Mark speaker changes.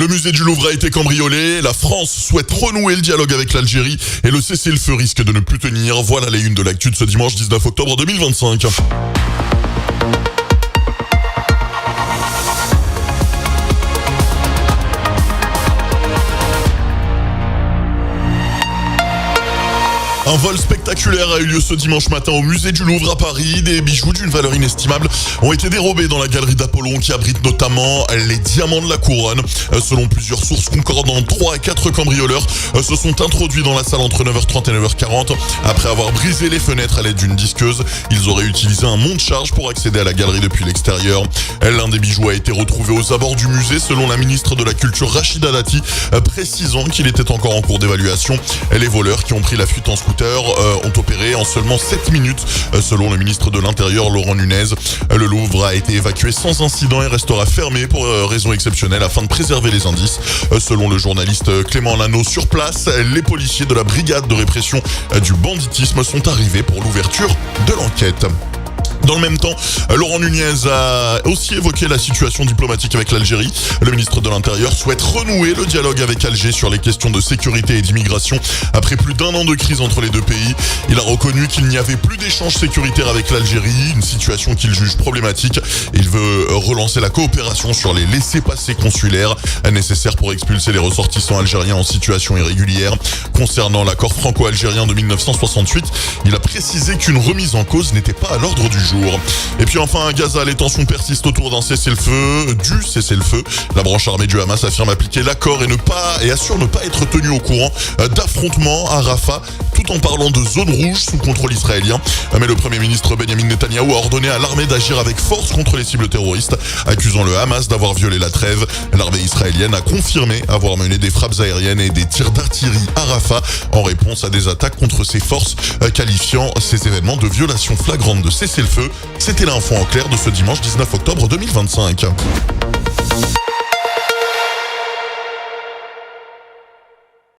Speaker 1: Le musée du Louvre a été cambriolé, la France souhaite renouer le dialogue avec l'Algérie et le cessez-le-feu risque de ne plus tenir. Voilà les unes de l'actu de ce dimanche 19 octobre 2025. Un vol spectaculaire a eu lieu ce dimanche matin au musée du Louvre à Paris. Des bijoux d'une valeur inestimable ont été dérobés dans la galerie d'Apollon qui abrite notamment les diamants de la couronne. Selon plusieurs sources concordantes, 3 à 4 cambrioleurs se sont introduits dans la salle entre 9h30 et 9h40. Après avoir brisé les fenêtres à l'aide d'une disqueuse, ils auraient utilisé un monte-charge pour accéder à la galerie depuis l'extérieur. L'un des bijoux a été retrouvé aux abords du musée selon la ministre de la Culture Rachida Dati, précisant qu'il était encore en cours d'évaluation. Les voleurs qui ont pris la fuite en scooter ont opéré en seulement 7 minutes, selon le ministre de l'Intérieur Laurent Nunez. Le Louvre a été évacué sans incident et restera fermé pour raison exceptionnelle afin de préserver les indices. Selon le journaliste Clément Lano, sur place, les policiers de la brigade de répression du banditisme sont arrivés pour l'ouverture de l'enquête. Dans le même temps, Laurent Nunez a aussi évoqué la situation diplomatique avec l'Algérie. Le ministre de l'Intérieur souhaite renouer le dialogue avec Alger sur les questions de sécurité et d'immigration. Après plus d'1 an de crise entre les deux pays, il a reconnu qu'il n'y avait plus d'échanges sécuritaires avec l'Algérie, une situation qu'il juge problématique. Il veut relancer la coopération sur les laissez-passer consulaires nécessaires pour expulser les ressortissants algériens en situation irrégulière. Concernant l'accord franco-algérien de 1968, il a précisé qu'une remise en cause n'était pas à l'ordre du jour. Et puis enfin, à Gaza, les tensions persistent autour d'un cessez-le-feu, du cessez-le-feu. La branche armée du Hamas affirme appliquer l'accord et assure ne pas être tenu au courant d'affrontements à Rafah, tout en parlant de zone rouge sous contrôle israélien. Mais le Premier ministre Benjamin Netanyahou a ordonné à l'armée d'agir avec force contre les cibles terroristes, accusant le Hamas d'avoir violé la trêve. L'armée israélienne a confirmé avoir mené des frappes aériennes et des tirs d'artillerie à Rafah en réponse à des attaques contre ses forces, qualifiant ces événements de violation flagrante de cessez-le-feu. C'était l'info en clair de ce dimanche 19 octobre 2025.